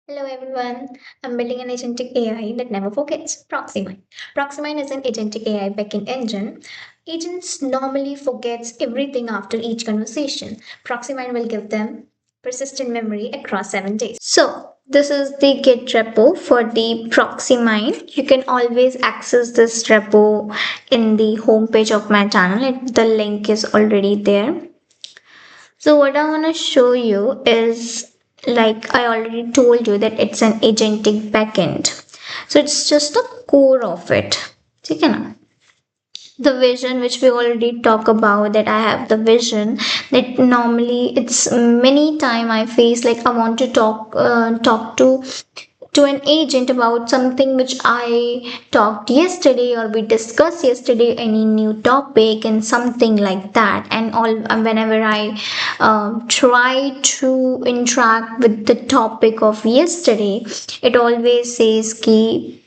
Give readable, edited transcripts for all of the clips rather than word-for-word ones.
Hello everyone, I'm building an agentic AI that never forgets, ProxyMind. ProxyMind is an agentic AI backend engine. Agents normally forgets everything after each conversation. ProxyMind will give them persistent memory across 7 days. So this is the Git repo for the ProxyMind. You can always access this repo in the homepage of my channel. The link is already there. So what I want to show you is, like I already told you, that it's an agentic backend. So it's just a core of it. ठीक है ना? The vision which we already talk about, that I have the vision that normally it's many time I face, like I want to talk to an agent about something which I talked yesterday or we discussed yesterday, any new topic and something like that. And all whenever I try to interact with the topic of yesterday, it always says ki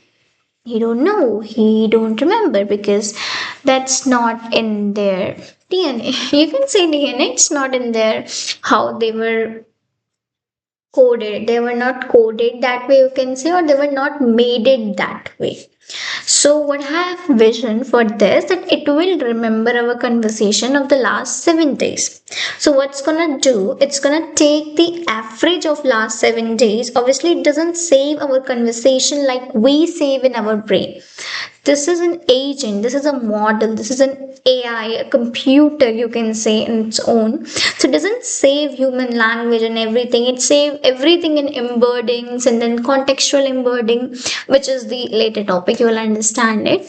he don't know, he don't remember, because that's not in their DNA. You can say DNA, it's not in their how they were coded. They were not coded that way, you can say, or they were not made it that way. So what I have vision for this, that it will remember our conversation of the last 7 days. So what's gonna do, it's gonna take the average of last 7 days. Obviously it doesn't save our conversation like we save in our brain. This is an agent, this is a model, this is an AI, a computer, you can say, in its own. So it doesn't save human language and everything, it saves everything in embeddings and then contextual embedding, which is the later topic, you will understand it.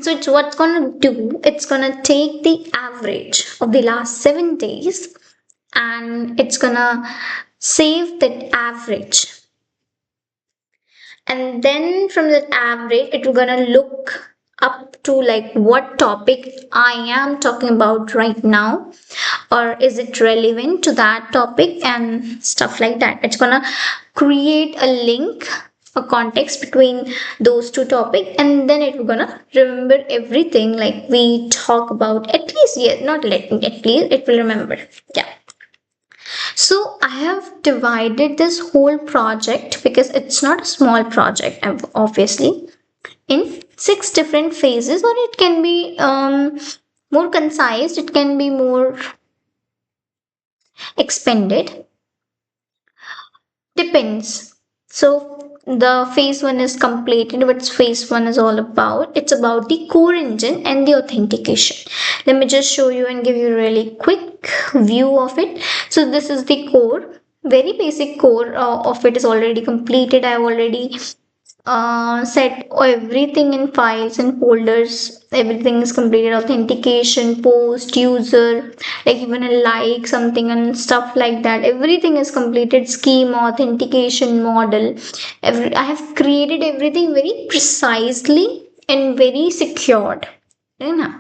So it's what's gonna do, it's gonna take the average of the last 7 days and it's gonna save that average, and then from that average it's gonna look up to like what topic I am talking about right now, or is it relevant to that topic and stuff like that. It's gonna create a link, a context between those two topics, and then it's gonna remember everything like we talk about, at least, yeah, not let at least it will remember. Yeah. So I have divided this whole project, because it's not a small project, obviously, in 6 different phases, or it can be more concise, it can be more expanded, depends. So the phase one is completed. What's phase one is all about? It's about the core engine and the authentication. Let me just show you and give you a really quick view of it. So this is the core, very basic core of it is already completed. I've already set everything in files and folders. Everything is completed: authentication, post, user, like even a like something and stuff like that, everything is completed. Schema, authentication, model, I have created everything very precisely and very secured, you know.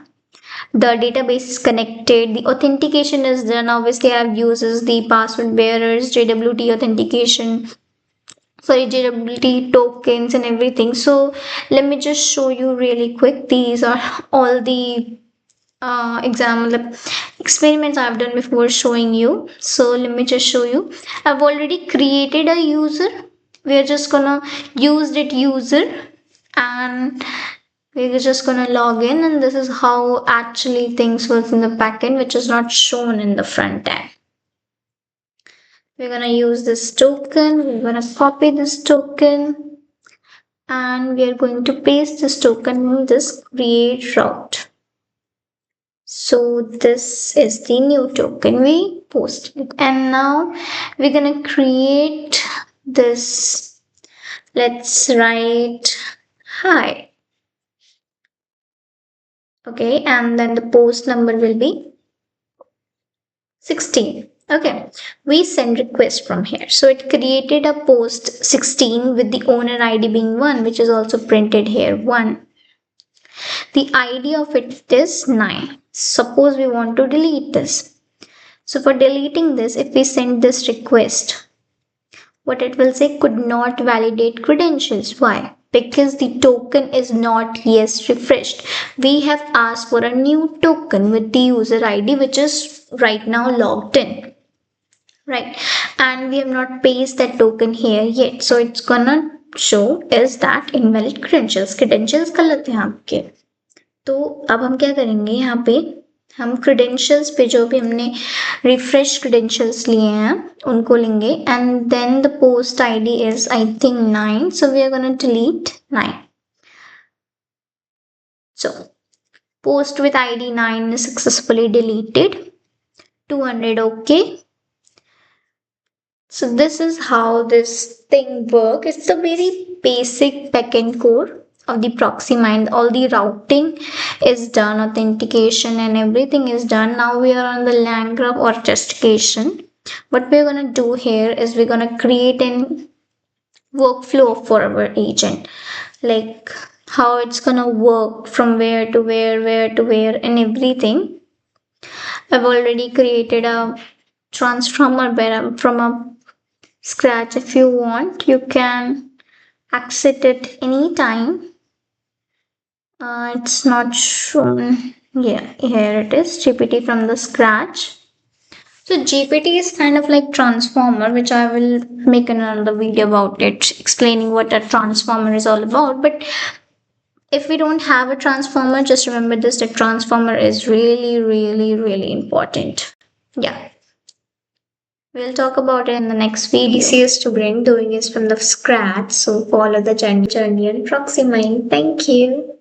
The database is connected, the authentication is done. Obviously I have uses the password bearers, JWT authentication, sorry, JWT tokens and everything. So let me just show you really quick. These are all the example experiments I've done before showing you. So let me just show you. I've already created a user. We're just gonna use that user and we're just gonna log in, and this is how actually things work in the backend, which is not shown in the front end. We're gonna use this token, we're gonna copy this token, and we are going to paste this token in this create route. So this is the new token, we posted it, and now we're gonna create this. Let's write hi. Okay, and then the post number will be 16. Okay, we send request from here. So it created a post 16 with the owner ID being 1, which is also printed here 1. The ID of it is 9. Suppose we want to delete this. So for deleting this, if we send this request, what it will say, could not validate credentials. Why? Because the token is not yet refreshed. We have asked for a new token with the user ID, which is right now logged in. Right. and we have not pasted that token here yet. So it's gonna show is that invalid credentials. Credentials गलत है आपके. तो अब हम क्या करेंगे यहाँ पे, हम credentials पे जो भी हमने refresh credentials लिए हैं उनको लेंगे, and then the post ID is I think 9, so we are gonna delete 9. So post with ID 9 is successfully deleted. 200 okay. So this is how this thing works. It's a very basic backend code of the ProxyMind. All the routing is done, authentication and everything is done. Now we are on the LangGraph orchestration. What we're gonna do here is we're gonna create an workflow for our agent, like how it's gonna work from where to where to where and everything. I've already created a transformer from a scratch. If you want, you can exit it anytime. It's not shown. Yeah, here it is, GPT from the scratch. So GPT is kind of like transformer, which I will make another video about it, explaining what a transformer is all about. But if we don't have a transformer, just remember this, the transformer is really important. Yeah. We'll talk about it in the next video. Easiest to bring, doing is from the scratch. So follow the journey and ProxyMind. Thank you.